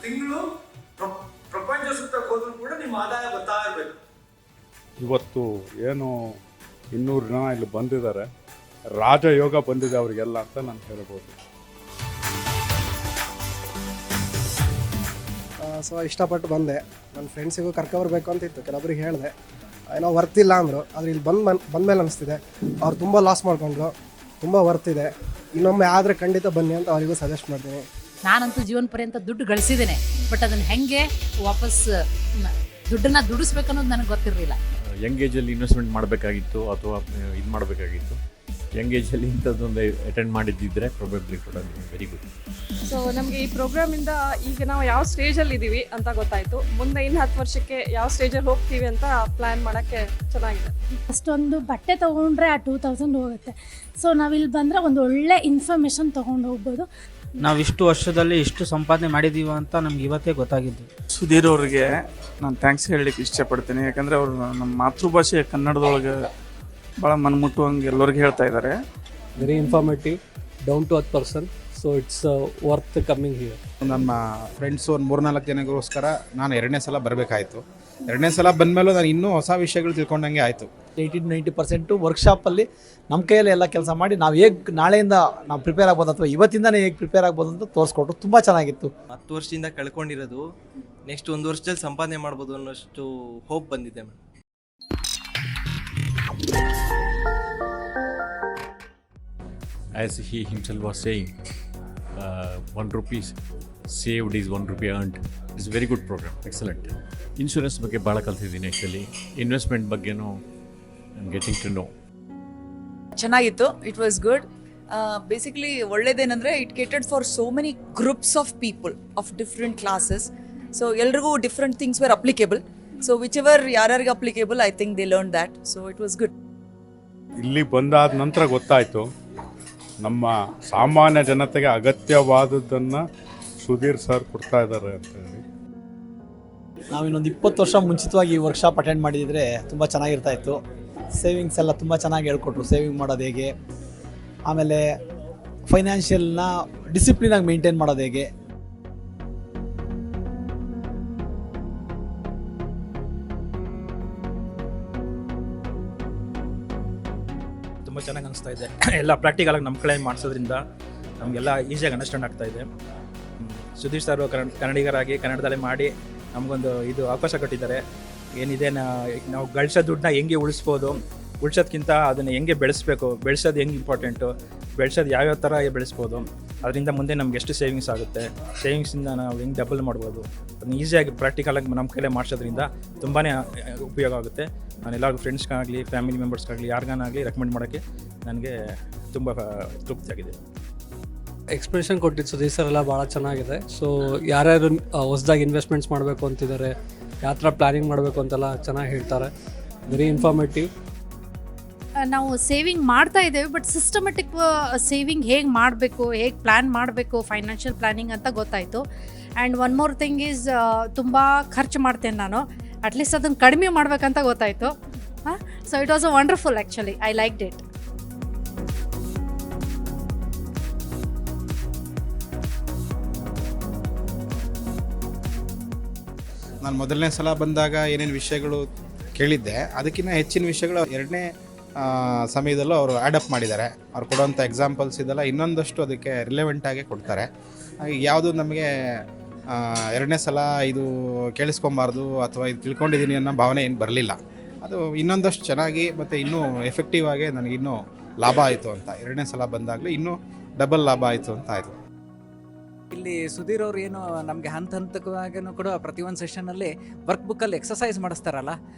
ತಿಂಗಳು ಪ್ರಪಂಚ ಸುತ್ತಕ್ಕೆ ಹೋದ್ರೂ ಕೂಡ ನಿಮ್ಮ ಆದಾಯ ಬರ್ತಾ ಇರಬೇಕು. ಇವತ್ತು ಏನು 200 ಜನ ಇಲ್ಲಿ ಬಂದಿದ್ದಾರೆ, ರಾಜಯೋಗ ಬಂದಿದೆ ಅವರಿಗೆಲ್ಲ ಅಂತ ನಾನು ಹೇಳ್ಬೋದು. ಸೊ ಇಷ್ಟಪಟ್ಟು ಬಂದೆ. ನನ್ನ ಫ್ರೆಂಡ್ಸಿಗೂ ಕರ್ಕೊಬರ್ಬೇಕು ಅಂತಿತ್ತು, ಕೆಲವೊಬ್ರಿಗೆ ಹೇಳಿದೆ, ಏನೋ ವರ್ತಿಲ್ಲ ಅಂದರು. ಆದರೆ ಇಲ್ಲಿ ಬಂದಮೇಲೆ ಅನಿಸ್ತಿದೆ ಅವ್ರು ತುಂಬ ಲಾಸ್ ಮಾಡ್ಕೊಂಡ್ರು, ತುಂಬ ವರ್ತಿದೆ. ಇನ್ನೊಮ್ಮೆ ಆದರೆ ಖಂಡಿತ ಬನ್ನಿ ಅಂತ ಅವರಿಗೂ ಸಜೆಸ್ಟ್ ಮಾಡ್ತೀನಿ. ನಾನಂತೂ ಜೀವನ ಪರ್ಯಂತ ದುಡ್ಡು ಗಳಿಸಿದ್ದೇನೆ, ಬಟ್ ಅದನ್ನು ಹೆಂಗೆ ವಾಪಸ್ ದುಡ್ಡನ್ನು ದುಡಿಸ್ಬೇಕನ್ನೋದು ನನಗೆ ಗೊತ್ತಿರಲಿಲ್ಲ. ಯಂಗ್ ಏಜಲ್ಲಿ ಇನ್ವೆಸ್ಟ್ಮೆಂಟ್ ಮಾಡಬೇಕಾಗಿತ್ತು ಅಥವಾ ಇದು ಮಾಡಬೇಕಾಗಿತ್ತು. ಯಂಗ್ ಏಜಲ್ಲಿ ಇಂಥದ್ದೊಂದು ಅಟೆಂಡ್ ಮಾಡಿದ್ದಿದ್ರೆ ಪ್ರೊಬೆಬ್ಲಿ ಕೂಡ ವೆರಿ ಗುಡ್. ಸೊ ನಮಗೆ ಈ ಪ್ರೋಗ್ರಾಮಿಂದ ಈಗ ನಾವು ಯಾವ ಸ್ಟೇಜಲ್ಲಿ ಇದ್ದೀವಿ ಅಂತ ಗೊತ್ತಾಯಿತು. ಮುಂದೆ ಇನ್ನು 10 ವರ್ಷಕ್ಕೆ ಯಾವ ಸ್ಟೇಜಲ್ಲಿ ಹೋಗ್ತೀವಿ ಅಂತ ಪ್ಲ್ಯಾನ್ ಮಾಡೋಕ್ಕೆ ಚೆನ್ನಾಗಿದೆ. ಅಷ್ಟೊಂದು ಬಟ್ಟೆ ತೊಗೊಂಡ್ರೆ ಆ 2000 ಹೋಗುತ್ತೆ. ಸೊ ನಾವಿಲ್ಲಿ ಬಂದರೆ ಒಂದು ಒಳ್ಳೆ ಇನ್ಫಾರ್ಮೇಷನ್ ತೊಗೊಂಡು ಹೋಗ್ಬೋದು. ನಾವು ಇಷ್ಟು ವರ್ಷದಲ್ಲಿ ಇಷ್ಟು ಸಂಪಾದನೆ ಮಾಡಿದ್ದೀವಿ ಅಂತ ನಮ್ಗೆ ಇವತ್ತೇ ಗೊತ್ತಾಗಿದ್ದು. ಸುಧೀರ್ ಅವ್ರಿಗೆ ನಾನು ಥ್ಯಾಂಕ್ಸ್ ಹೇಳಲಿಕ್ಕೆ ಇಷ್ಟಪಡ್ತೀನಿ. ಯಾಕಂದರೆ ಅವರು ನಮ್ಮ ಮಾತೃಭಾಷೆ ಕನ್ನಡದೊಳಗೆ ಭಾಳ ಮನಮುಟ್ಟುವಂಗೆ ಎಲ್ಲರಿಗೂ ಹೇಳ್ತಾ ಇದ್ದಾರೆ. Very informative, down to earth person. So it's worth coming here. ನಮ್ಮ ಫ್ರೆಂಡ್ಸು ಒಂದು 3-4 ಜನಗೋಸ್ಕರ ನಾನು 2ನೇ ಸಲ ಬರಬೇಕಾಯಿತು. 2ನೇ ಸಲ ಬಂದಮೇಲೂ ನಾನು ಇನ್ನೂ ಹೊಸ ವಿಷಯಗಳು ತಿಳ್ಕೊಂಡಂಗೆ ಆಯಿತು. 80-90% ವರ್ಕ್ಶಾಪಲ್ಲಿ ನಮ್ಮ ಕೈಯಲ್ಲಿ ಎಲ್ಲ ಕೆಲಸ ಮಾಡಿ ನಾವು ಹೇಗೆ ನಾಳೆಯಿಂದ ನಾವು ಪ್ರಿಪೇರ್ ಆಗ್ಬೋದು ಅಥವಾ ಇವತ್ತಿಂದನೇ ಹೇಗೆ ಪ್ರಿಪೇರ್ ಆಗ್ಬೋದು ಅಂತ ತೋರಿಸ್ಕೊಟ್ರು. ತುಂಬ ಚೆನ್ನಾಗಿತ್ತು. 10 ವರ್ಷದಿಂದ ಕಳ್ಕೊಂಡಿರೋದು ನೆಕ್ಸ್ಟ್ 1 ವರ್ಷದಲ್ಲಿ ಸಂಪಾದನೆ ಮಾಡ್ಬೋದು ಅನ್ನೋಷ್ಟು ಹೋಪ್ ಬಂದಿದೆ madam. As he himself was saying, 1 rupee saved is 1 rupee earned. It's a very good program, excellent. Insurance ಬಗ್ಗೆ ಭಾಳ ಕಲ್ತಿದ್ದೀನಿ ಆ್ಯಕ್ಚುಲಿ. ಇನ್ವೆಸ್ಟ್ಮೆಂಟ್ ಬಗ್ಗೆನೂ I am getting to know. ಚೆನ್ನಾಗಿತ್ತು. It was good. ಬೇಸಿಕಲಿ ಒಳ್ಳೇದೇನೆಂದರೆ it catered for so many groups of people of different classes. So ಎಲ್ರಿಗೂ different things were applicable. So whichever ಯಾರ್ಯಾರಿಗೆ applicable, I think they learn that. So it was good. ಇಲ್ಲಿ ಬಂದಾದ ನಂತರ ಗೊತ್ತಾಯಿತು ನಮ್ಮ ಸಾಮಾನ್ಯ ಜನತೆಗೆ ಅಗತ್ಯವಾದದ್ದನ್ನು ಸುಧೀರ್ ಸರ್ ಕೊಡ್ತಾ ಇದ್ದಾರೆ ಅಂತ ಹೇಳಿ. ನಾವು ಇನ್ನೊಂದು 20 ವರ್ಷ ಮುಂಚಿತವಾಗಿ ಈ ವರ್ಕ್ಶಾಪ್ ಅಟೆಂಡ್ ಮಾಡಿದರೆ ತುಂಬ ಚೆನ್ನಾಗಿರ್ತಾ ಇತ್ತು. ಸೇವಿಂಗ್ಸ್ ಎಲ್ಲ ತುಂಬ ಚೆನ್ನಾಗಿ ಹೇಳ್ಕೊಟ್ರು, ಸೇವಿಂಗ್ ಮಾಡೋದು ಹೇಗೆ, ಆಮೇಲೆ ಫೈನಾನ್ಷಿಯಲ್ನ ಡಿಸಿಪ್ಲಿನಾಗಿ ಮೇಂಟೈನ್ ಮಾಡೋದು ಹೇಗೆ. ತುಂಬ ಚೆನ್ನಾಗಿ ಅನಿಸ್ತಾ ಇದೆ. ಎಲ್ಲ ಪ್ರಾಕ್ಟಿಕಲಾಗಿ ನಮ್ಮ ಕಡೆ ಮಾಡಿಸೋದ್ರಿಂದ ನಮಗೆಲ್ಲ ಈಸಿಯಾಗಿ ಅಂಡರ್ಸ್ಟ್ಯಾಂಡ್ ಆಗ್ತಾ ಇದೆ. ಸುಧೀರ್ ಸರ್ ಕನ್ನಡಿಗರಾಗಿ ಕನ್ನಡದಲ್ಲೇ ಮಾಡಿ ನಮಗೊಂದು ಇದು ಅವಕಾಶ ಕೊಟ್ಟಿದ್ದಾರೆ. ಏನಿದೆ ನಾವು ಗಳಿಸೋ ದುಡ್ಡನ್ನ ಹೆಂಗೆ ಉಳಿಸೋದ್ಕಿಂತ ಅದನ್ನು ಹೆಂಗೆ ಬೆಳೆಸೋದು ಹೆಂಗೆ ಇಂಪಾರ್ಟೆಂಟು, ಬೆಳೆಸೋದು ಯಾವ್ಯಾವ ಥರ ಬೆಳೆಸ್ಬೋದು, ಅದರಿಂದ ಮುಂದೆ ನಮ್ಗೆ ಎಷ್ಟು ಸೇವಿಂಗ್ಸ್ ಆಗುತ್ತೆ, ಸೇವಿಂಗ್ಸಿಂದ ನಾವು ಹೆಂಗೆ ಡಬಲ್ ಮಾಡ್ಬೋದು, ಅದನ್ನ ಈಸಿಯಾಗಿ ಪ್ರಾಕ್ಟಿಕಲಾಗಿ ನಮ್ಮ ಕೈಲೇ ಮಾಡಿಸೋದ್ರಿಂದ ತುಂಬಾ ಉಪಯೋಗ ಆಗುತ್ತೆ. ನಾನು ಎಲ್ಲರಿಗೂ ಫ್ರೆಂಡ್ಸ್ಗಾಗಲಿ ಫ್ಯಾಮಿಲಿ ಮೆಂಬರ್ಸ್ಗಾಗಲಿ ಯಾರಿಗಾನಾಗಲಿ ರೆಕಮೆಂಡ್ ಮಾಡೋಕ್ಕೆ ನನಗೆ ತುಂಬ ತೃಪ್ತಿಯಾಗಿದೆ. ಎಕ್ಸ್ಪ್ರೆಷನ್ ಕೊಟ್ಟಿದ್ದು ಸುಧೀರ್ ಸರ್ ಎಲ್ಲ ಭಾಳ ಚೆನ್ನಾಗಿದೆ. ಸೊ ಯಾರ್ಯಾರು ಹೊಸದಾಗಿ ಇನ್ವೆಸ್ಟ್ಮೆಂಟ್ಸ್ ಮಾಡಬೇಕು ಅಂತಿದ್ದಾರೆ, ಯಾವ ಥರ ಪ್ಲ್ಯಾನಿಂಗ್ ಮಾಡಬೇಕು ಅಂತೆಲ್ಲ ಚೆನ್ನಾಗಿ ಹೇಳ್ತಾರೆ. Very informative. ನಾವು ಸೇವಿಂಗ್ ಮಾಡ್ತಾ ಇದ್ದೇವೆ, ಬಟ್ ಸಿಸ್ಟಮೆಟಿಕ್ ಸೇವಿಂಗ್ ಹೇಗೆ ಮಾಡಬೇಕು, ಹೇಗೆ ಪ್ಲ್ಯಾನ್ ಮಾಡಬೇಕು, ಫೈನಾನ್ಷಿಯಲ್ ಪ್ಲ್ಯಾನಿಂಗ್ ಅಂತ ಗೊತ್ತಾಯಿತು. And one more thing is, ತುಂಬ ಖರ್ಚು ಮಾಡ್ತೇನೆ ನಾನು, ಅಟ್ಲೀಸ್ಟ್ ಅದನ್ನು ಕಡಿಮೆ ಮಾಡಬೇಕಂತ ಗೊತ್ತಾಯಿತು. So it was a wonderful actually. I liked it. ನಾನು ಮೊದಲನೇ ಸಲ ಬಂದಾಗ ಏನೇನು ವಿಷಯಗಳು ಕೇಳಿದ್ದೆ ಅದಕ್ಕಿಂತ ಹೆಚ್ಚಿನ ವಿಷಯಗಳು 2ನೇ ಸಮಯದಲ್ಲೂ ಅವರು ಆ್ಯಡಪ್ ಮಾಡಿದ್ದಾರೆ. ಅವ್ರು ಕೊಡುವಂಥ ಎಕ್ಸಾಂಪಲ್ಸ್ ಇದೆಲ್ಲ ಇನ್ನೊಂದಷ್ಟು ಅದಕ್ಕೆ ರಿಲೆವೆಂಟಾಗಿ ಕೊಡ್ತಾರೆ. ಯಾವುದು ನಮಗೆ 2ನೇ ಸಲ ಇದು ಕೇಳಿಸ್ಕೊಬಾರ್ದು ಅಥವಾ ಇದು ತಿಳ್ಕೊಂಡಿದ್ದೀನಿ ಅನ್ನೋ ಭಾವನೆ ಏನು ಬರಲಿಲ್ಲ. ಅದು ಇನ್ನೊಂದಷ್ಟು ಚೆನ್ನಾಗಿ ಮತ್ತು ಇನ್ನೂ ಎಫೆಕ್ಟಿವ್ ಆಗಿ ನನಗಿನ್ನೂ ಲಾಭ ಆಯಿತು ಅಂತ. 2ನೇ ಸಲ ಬಂದಾಗಲೂ ಇನ್ನೂ ಡಬಲ್ ಲಾಭ ಆಯಿತು ಅಂತ ಆಯಿತು. ಇಲ್ಲಿ ಸುಧೀರ್ ಅವರು ಏನು ನಮಗೆ ಹಂತಕ್ಕೂ ಕೂಡ ಪ್ರತಿಯೊಂದು ಸೆಷನ್ನಲ್ಲಿ ವರ್ಕ್ ಬುಕ್ಕಲ್ಲಿ ಎಕ್ಸಸೈಸ್ ಮಾಡಿಸ್ತಾರಲ್ಲ,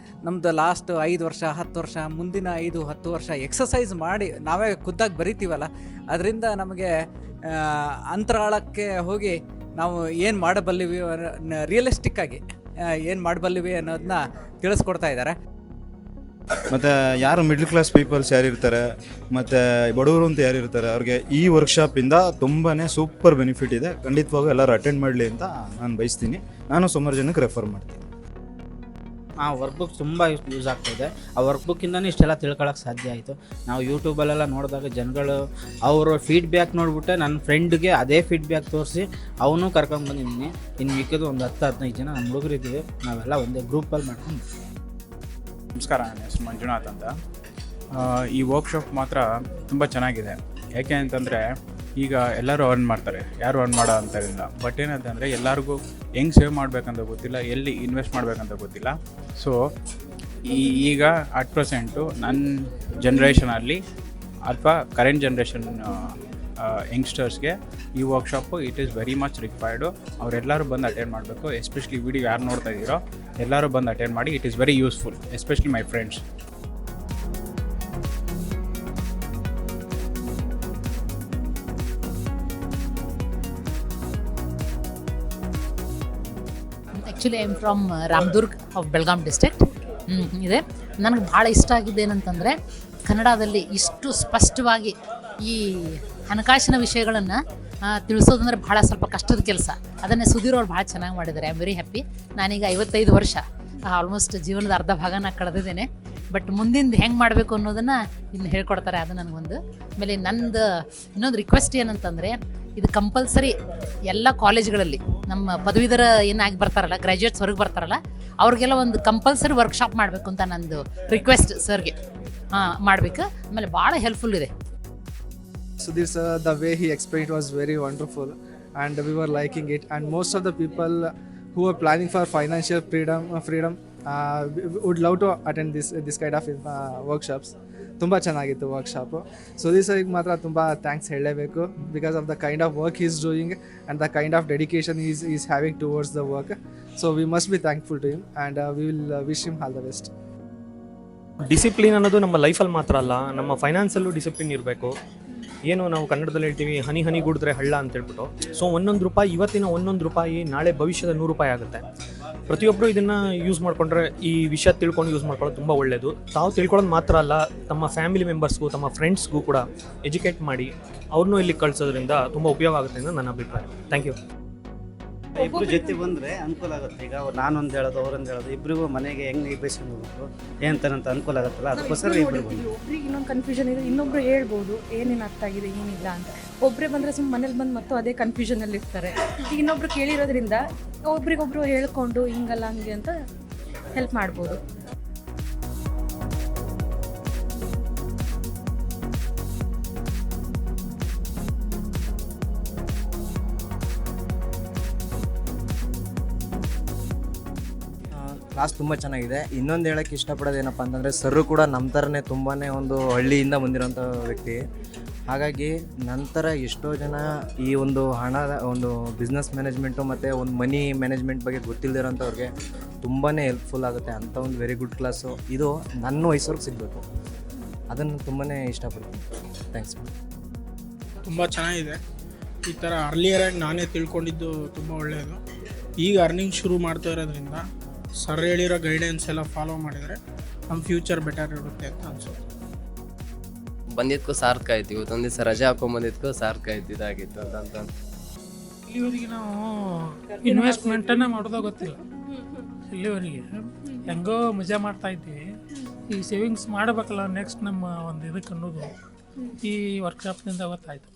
ನಮ್ಮದು ಲಾಸ್ಟ್ 5 ವರ್ಷ 10 ವರ್ಷ ಮುಂದಿನ 5-10 ವರ್ಷ ಎಕ್ಸಸೈಸ್ ಮಾಡಿ ನಾವೇ ಖುದ್ದಾಗಿ ಬರಿತೀವಲ್ಲ, ಅದರಿಂದ ನಮಗೆ ಅಂತರಾಳಕ್ಕೆ ಹೋಗಿ ನಾವು ಏನು ಮಾಡಬಲ್ಲಿವಿ, ರಿಯಲಿಸ್ಟಿಕ್ಕಾಗಿ ಏನು ಮಾಡಬಲ್ಲಿವಿ ಅನ್ನೋದನ್ನ ತಿಳಿಸ್ಕೊಡ್ತಾ ಇದ್ದಾರೆ. ಮತ್ತು ಯಾರು ಮಿಡ್ಲ್ ಕ್ಲಾಸ್ ಪೀಪಲ್ಸ್ ಯಾರಿರ್ತಾರೆ ಮತ್ತು ಬಡವರು ಅಂತ ಯಾರಿರ್ತಾರೆ ಅವ್ರಿಗೆ ಈ ವರ್ಕ್ಶಾಪಿಂದ ತುಂಬಾ ಸೂಪರ್ ಬೆನಿಫಿಟ್ ಇದೆ. ಖಂಡಿತವಾಗೂ ಎಲ್ಲರೂ ಅಟೆಂಡ್ ಮಾಡಲಿ ಅಂತ ನಾನು ಬಯಸ್ತೀನಿ. ನಾನು ಸುಮಾರು ಜನಕ್ಕೆ ರೆಫರ್ ಮಾಡ್ತೀನಿ. ಆ ವರ್ಕ್ಬುಕ್ ತುಂಬ ಯೂಸ್ ಆಗ್ತಾಯಿದೆ. ಆ ವರ್ಕ್ಬುಕ್ಕಿಂದನೇ ಇಷ್ಟೆಲ್ಲ ತಿಳ್ಕೊಳಕ್ಕೆ ಸಾಧ್ಯ ಆಯಿತು. ನಾವು ಯೂಟ್ಯೂಬಲ್ಲೆಲ್ಲ ನೋಡಿದಾಗ ಜನಗಳು ಅವರು ಫೀಡ್ಬ್ಯಾಕ್ ನೋಡಿಬಿಟ್ಟೆ ನನ್ನ ಫ್ರೆಂಡ್ಗೆ ಅದೇ ಫೀಡ್ಬ್ಯಾಕ್ ತೋರಿಸಿ ಅವನು ಕರ್ಕೊಂಡು ಬಂದಿದ್ದೀನಿ. ಇನ್ನು ಮಿಕ್ಕಿದ್ದು ಒಂದು 10-15 ಜನ ನಮ್ಮ ಹುಡುಗರಿದ್ದೀವಿ, ನಾವೆಲ್ಲ ಒಂದೇ ಗ್ರೂಪಲ್ಲಿ ಮಾಡ್ಕೊಂಡು. ನಮಸ್ಕಾರ, ನನ್ನ ಹೆಸರು ಮಂಜುನಾಥ್ ಅಂತ. ಈ ವರ್ಕ್ಶಾಪ್ ಮಾತ್ರ ತುಂಬ ಚೆನ್ನಾಗಿದೆ. ಯಾಕೆ ಅಂತಂದರೆ ಈಗ ಎಲ್ಲರೂ ಅರ್ನ್ ಮಾಡ್ತಾರೆ, ಯಾರು ಅರ್ನ್ ಮಾಡೋ ಅಂತಾರಿಲ್ಲ. ಬಟ್ ಏನಂತಂದರೆ ಎಲ್ಲರಿಗೂ ಹೆಂಗೆ ಸೇವ್ ಮಾಡಬೇಕಂತ ಗೊತ್ತಿಲ್ಲ, ಎಲ್ಲಿ ಇನ್ವೆಸ್ಟ್ ಮಾಡಬೇಕಂತ ಗೊತ್ತಿಲ್ಲ. ಸೊ ಈಗ ಅಟ್ ಪ್ರೆಸೆಂಟು ನನ್ನ ಜನ್ರೇಷನಲ್ಲಿ ಅಥವಾ ಕರೆಂಟ್ ಜನ್ರೇಷನ್ ಯಂಗ್ಸ್ಟರ್ಸ್ಗೆ ಈ workshop it is very much ರಿಕ್ವೈರ್ಡು. ಅವರೆಲ್ಲರೂ ಬಂದು ಅಟೆಂಡ್ ಮಾಡಬೇಕು. ಎಸ್ಪೆಷಲಿ ವಿಡಿಯೋ ಯಾರು ನೋಡ್ತಾ ಇದ್ದೀರೋ ಎಲ್ಲರೂ ಬಂದು ಅಟೆಂಡ್ ಮಾಡಿ. It is very useful, especially my friends. Actually I am from Ramdurg of Belgaum district. ಇದೆ ನನಗೆ ಭಾಳ ಇಷ್ಟ ಆಗಿದ್ದು ಏನಂತಂದರೆ ಕನ್ನಡದಲ್ಲಿ ಇಷ್ಟು ಸ್ಪಷ್ಟವಾಗಿ ಈ ಹಣಕಾಸಿನ ವಿಷಯಗಳನ್ನು ತಿಳಿಸೋದಂದ್ರೆ ಭಾಳ ಸ್ವಲ್ಪ ಕಷ್ಟದ ಕೆಲಸ. ಅದನ್ನೇ ಸುಧೀರ್ ಅವ್ರು ಭಾಳ ಚೆನ್ನಾಗಿ ಮಾಡಿದ್ದಾರೆ. I am very happy. ನಾನೀಗ 55 ವರ್ಷ, ಆಲ್ಮೋಸ್ಟ್ ಜೀವನದ ಅರ್ಧ ಭಾಗನ ಕಳೆದಿದ್ದೇನೆ. ಬಟ್ ಮುಂದಿಂದು ಹೆಂಗೆ ಮಾಡಬೇಕು ಅನ್ನೋದನ್ನು ಇನ್ನು ಹೇಳ್ಕೊಡ್ತಾರೆ, ಅದು ನನಗೊಂದು. ಆಮೇಲೆ ನಂದು ಇನ್ನೊಂದು ರಿಕ್ವೆಸ್ಟ್ ಏನಂತಂದರೆ, ಇದು ಕಂಪಲ್ಸರಿ ಎಲ್ಲ ಕಾಲೇಜ್ಗಳಲ್ಲಿ ನಮ್ಮ ಪದವೀಧರ ಏನಾಗಿ ಬರ್ತಾರಲ್ಲ, ಗ್ರ್ಯಾಜುಯೇಟ್ಸ್ ಹೊರಗೆ ಬರ್ತಾರಲ್ಲ, ಅವ್ರಿಗೆಲ್ಲ ಒಂದು ಕಂಪಲ್ಸರಿ ವರ್ಕ್ಶಾಪ್ ಮಾಡಬೇಕು ಅಂತ ನಂದು ರಿಕ್ವೆಸ್ಟ್ ಸರ್ಗೆ. ಮಾಡಬೇಕು. ಆಮೇಲೆ ಭಾಳ ಹೆಲ್ಪ್ಫುಲ್ ಇದೆ. Sudhir sir, the way he explained was very wonderful and we were liking it, and most of the people who are planning for financial freedom would love to attend this kind of workshops. ತುಂಬ ಚೆನ್ನಾಗಿತ್ತು workshop. Sudhir ಸರ್ಗೆ ಮಾತ್ರ ತುಂಬ thanks ಹೇಳಲೇಬೇಕು, because of the kind of work is doing and the kind of dedication is having towards the work. So we must be thankful to him and we will wish him all the best. Discipline ಅನ್ನೋದು ನಮ್ಮ ಲೈಫಲ್ಲಿ ಮಾತ್ರ ಅಲ್ಲ, ನಮ್ಮ ಫೈನಾನ್ಸಲ್ಲೂ discipline ಇರಬೇಕು. ಏನು ನಾವು ಕನ್ನಡದಲ್ಲಿ ಹೇಳ್ತೀವಿ, ಹನಿ ಹನಿ ಗುಡಿದ್ರೆ ಹಳ್ಳ ಅಂತ ಹೇಳ್ಬಿಟ್ಟು. ಸೊ 1 ರೂಪಾಯಿ, ಇವತ್ತಿನ 1 ರೂಪಾಯಿ ನಾಳೆ ಭವಿಷ್ಯದ 100 ರೂಪಾಯಿ ಆಗುತ್ತೆ. ಪ್ರತಿಯೊಬ್ಬರು ಇದನ್ನು ಯೂಸ್ ಮಾಡಿಕೊಂಡ್ರೆ, ಈ ವಿಷಯ ತಿಳ್ಕೊಂಡು ಯೂಸ್ ಮಾಡ್ಕೊಳ್ಳೋದು ತುಂಬ ಒಳ್ಳೆಯದು. ತಾವು ತಿಳ್ಕೊಳ್ಳೋದು ಮಾತ್ರ ಅಲ್ಲ, ತಮ್ಮ ಫ್ಯಾಮಿಲಿ ಮೆಂಬರ್ಸ್ಗೂ ತಮ್ಮ ಫ್ರೆಂಡ್ಸ್ಗೂ ಕೂಡ ಎಜುಕೇಟ್ ಮಾಡಿ ಅವ್ರನ್ನೂ ಇಲ್ಲಿ ಕಳಿಸೋದ್ರಿಂದ ತುಂಬ ಉಪಯೋಗ ಆಗುತ್ತೆ ಅಂತ ನನ್ನ ಅಭಿಪ್ರಾಯ. Thank you. ಇಬ್ಬರು ಜೊತೆ ಬಂದರೆ ಅನುಕೂಲ ಆಗುತ್ತೆ. ಈಗ ನಾನೊಂದು ಹೇಳೋದು ಅವರೊಂದು ಹೇಳೋದು, ಇಬ್ಬರಿಗೂ ಮನೆಗೆ ಹೆಂಗೆ ನಿರ್ವಹಿಸ್ಕೊಂಡು ಹೋಗ್ಬೇಕು ಏನಂತ ಅನುಕೂಲ ಆಗುತ್ತಲ್ಲ, ಅದಕ್ಕೋಸ್ಕರ ಇಬ್ಬರು ಬಂದು. ಒಬ್ರಿಗೆ ಇನ್ನೊಂದು ಕನ್ಫ್ಯೂಷನ್ ಇದೆ, ಇನ್ನೊಬ್ರು ಹೇಳ್ಬೋದು ಏನೇನು ಅರ್ಥ ಆಗಿದೆ ಏನಿಲ್ಲ ಅಂತ. ಒಬ್ಬರೇ ಬಂದರೆ ಸುಮ್ಮನೆ ಮನೇಲಿ ಬಂದು ಮತ್ತು ಅದೇ ಕನ್ಫ್ಯೂಷನಲ್ಲಿ ಇರ್ತಾರೆ. ಈಗ ಇನ್ನೊಬ್ರು ಕೇಳಿರೋದ್ರಿಂದ ಒಬ್ರಿಗೊಬ್ರು ಹೇಳ್ಕೊಂಡು ಹಿಂಗಲ್ಲ ಹಂಗೆ ಅಂತ ಹೆಲ್ಪ್ ಮಾಡ್ಬೋದು. ಕ್ಲಾಸ್ ತುಂಬ ಚೆನ್ನಾಗಿದೆ. ಇನ್ನೊಂದು ಹೇಳೋಕ್ಕೆ ಇಷ್ಟಪಡೋದು ಏನಪ್ಪ ಅಂತಂದರೆ, ಸರ್ರು ಕೂಡ ನಮ್ಮ ಥರನೇ ತುಂಬಾ ಒಂದು ಹಳ್ಳಿಯಿಂದ ಬಂದಿರೋಂಥ ವ್ಯಕ್ತಿ. ಹಾಗಾಗಿ ನಂತರ ಎಷ್ಟೋ ಜನ ಈ ಒಂದು ಹಣದ ಒಂದು ಬಿಸ್ನೆಸ್ ಮ್ಯಾನೇಜ್ಮೆಂಟು ಮತ್ತು ಒಂದು ಮನಿ ಮ್ಯಾನೇಜ್ಮೆಂಟ್ ಬಗ್ಗೆ ಗೊತ್ತಿಲ್ಲದಿರೋಂಥವ್ರಿಗೆ ತುಂಬಾ ಹೆಲ್ಪ್ಫುಲ್ ಆಗುತ್ತೆ. ಅಂಥ ಒಂದು ವೆರಿ ಗುಡ್ ಕ್ಲಾಸು ಇದು ನನ್ನ ವಯಸ್ಸವ್ರಿಗೆ ಸಿಗಬೇಕು. ಅದನ್ನು ತುಂಬಾ ಇಷ್ಟಪಡ್ತೀನಿ. ಥ್ಯಾಂಕ್ಸ್. ತುಂಬ ಚೆನ್ನಾಗಿದೆ. ಈ ಥರ ಅರ್ಲಿಯರಾಗಿ ನಾನೇ ತಿಳ್ಕೊಂಡಿದ್ದು ತುಂಬ ಒಳ್ಳೆಯದು. ಈಗ ಅರ್ನಿಂಗ್ ಶುರು ಮಾಡ್ತಾ ಇರೋದ್ರಿಂದ ಸರ್ ಹೇಳಿರೋ ಗೈಡೆನ್ಸ್ ಎಲ್ಲ ಫಾಲೋ ಮಾಡಿದರೆ ನಮ್ಮ ಫ್ಯೂಚರ್ ಬೆಟರ್ ಇರುತ್ತೆ ಅಂತ ಅನ್ಸುತ್ತೆ. ಬಂದಿದ್ದಕ್ಕೂ ಸಾರ್ಥಕ ಆಯ್ತು. ಇವತ್ತೊಂದು ದಿವಸ ರಜೆ ಹಾಕೊಂಡ್ಬಂದಿದ್ದಕ್ಕೂ ಸಾರ್ಥಕ ಆಯ್ತು, ಇದಾಗಿತ್ತು ಅಂತ. ಇಲ್ಲಿವರೆಗೆ ನಾವು ಇನ್ವೆಸ್ಟ್ಮೆಂಟನ್ನು ಮಾಡೋದು ಗೊತ್ತಿಲ್ಲ. ಇಲ್ಲಿವರೆಗೆ ಹೆಂಗೋ ಮಜಾ ಮಾಡ್ತಾ ಇದ್ದೀವಿ. ಈ ಸೇವಿಂಗ್ಸ್ ಮಾಡಬೇಕಲ್ಲ ನೆಕ್ಸ್ಟ್ ನಮ್ಮ ಒಂದು ಇದಕ್ಕೆ ಅನ್ನೋದು ಈ ವರ್ಕ್ಶಾಪ್ನಿಂದ ಗೊತ್ತಾಯಿತು.